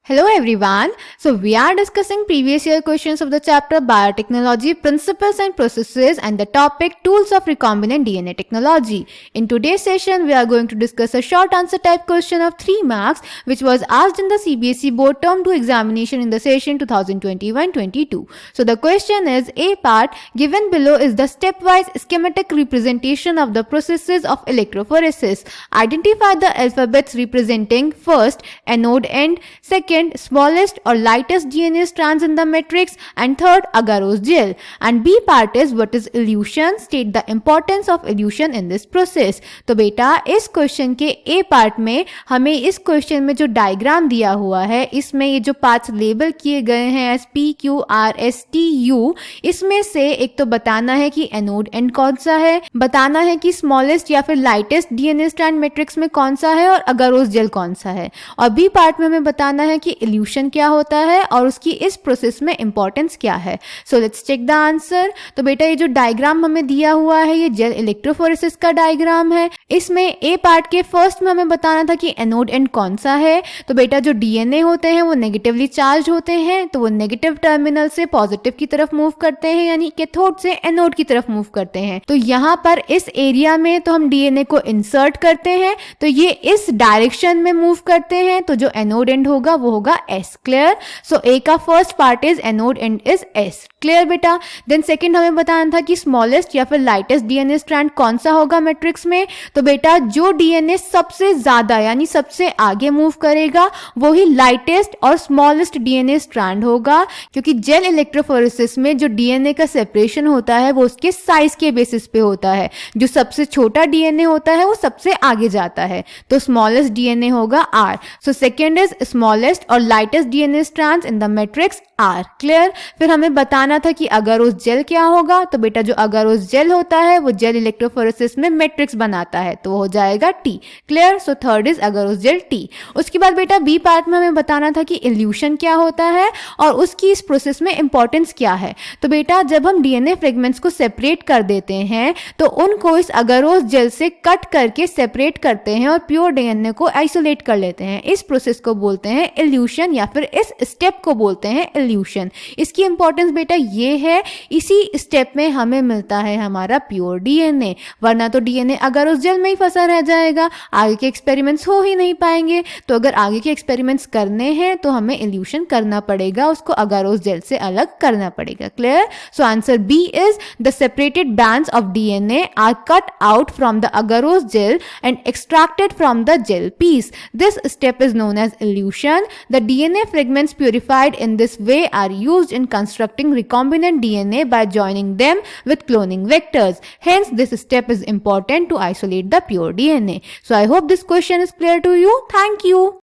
Hello everyone. So we are discussing previous year questions of the chapter Biotechnology Principles and Processes and the topic Tools of Recombinant DNA Technology. In today's session we are going to discuss a short answer type question of 3 marks which was asked in the CBSE board term 2 examination in the session 2021-22. So the question is, A part given below is the stepwise schematic representation of the processes of electrophoresis. Identify the alphabets representing first anode end, second smallest or lightest DNA strands in the matrix, and third agarose gel. And B part is what is elution. State the importance of elution in this process. तो बेटा इस question के ए part में हमें इस question में जो diagram दिया हुआ है इसमें ये जो पार्ट्स लेबल किए गए हैं S P Q R S T U, इसमें से एक तो बताना है कि एनोड एंड कौन सा है, बताना है कि स्मॉलेस्ट या फिर लाइटेस्ट डीएनए स्ट्रैंड मैट्रिक्स में कौन सा है और अगारोस जेल कौन सा है, और बी पार्ट में हमें बताना है कि इल्यूशन क्या होता है और उसकी इस प्रोसेस में इंपॉर्टेंस क्या है. So let's check the answer. तो बेटा ये जो डायग्राम हमें दिया हुआ है ये जेल इलेक्ट्रोफोरेसिस का डायग्राम है. इसमें ए पार्ट के फर्स्ट में हमें बताना था कि एनोड एंड कौन सा है. तो बेटा जो डीएनए होते हैं वो नेगेटिवली चार्ज होते हैं, तो वो नेगेटिव टर्मिनल से पॉजिटिव की तरफ मूव करते हैं, यानी कैथोड से एनोड की तरफ मूव करते हैं. तो यहाँ पर इस एरिया में तो हम डीएनए को इंसर्ट करते हैं, तो ये इस डायरेक्शन में मूव करते हैं, तो जो एनोड एंड होगा वो होगा एस. क्लियर. सो ए का first part is anode and is S. Clear बेटा. देन सेकंड हमें बताना था कि स्मॉलेस्ट या फिर लाइटेस्ट डीएनए स्ट्रैंड कौन सा होगा मैट्रिक्स में. तो बेटा जो डीएनए सबसे ज्यादा यानी सबसे आगे मूव करेगा वो ही लाइटेस्ट और स्मॉलेस्ट डीएनए स्ट्रैंड होगा, क्योंकि जेल इलेक्ट्रोफोरेसिस में जो डीएनए का सेपरेशन होता है वो उसके साइज के बेसिस पे होता है. जो सबसे छोटा डीएनए होता है वो सबसे आगे जाता है, तो स्मॉलेस्ट डीएनए होगा R. So second is smallest और lightest DNA strands in the matrix R. Clear. फिर हमें बताना था कि अगारोस जेल क्या होगा. तो बेटा जो अगारोस जेल होता है वो जेल इलेक्ट्रोफोरेसिस में मैट्रिक्स बनाता है, तो वो हो जाएगा T. Clear. So third is agarose gel T. उसके बाद बेटा बी पार्ट में हमें बताना था कि इल्यूशन क्या होता है और उसकी इस प्रोसेस में इंपॉर्टेंस क्या है. तो बेटा जब हम डीएनए फ्रेगमेंट्स को सेपरेट कर देते हैं तो उनको इस अगारोस जेल से कट करके सेपरेट करते हैं और प्योर डीएनए को आइसोलेट कर लेते हैं. इस प्रोसेस को बोलते हैं इल्यूशन या फिर इस स्टेप को बोलते हैं इल्यूशन. इसकी इंपॉर्टेंस बेटा ये है, इसी स्टेप में हमें मिलता है हमारा प्योर डीएनए, वरना तो डीएनए अगारोस जेल में ही फंसा रह जाएगा, आगे के एक्सपेरिमेंट्स हो ही नहीं पाएंगे. तो अगर आगे के एक्सपेरिमेंट्स करने हैं तो हमें इल्यूशन करना पड़ेगा, उसको अगारोस जेल से अलग करना पड़ेगा. Clear. So answer B is the separated bands of DNA are cut out from the agarose gel and extracted from the gel piece. This step is known as elution. The DNA fragments purified in this way are used in constructing recombinant DNA by joining them with cloning vectors. Hence, this step is important to isolate the pure DNA. So, I hope this question is clear to you. Thank you.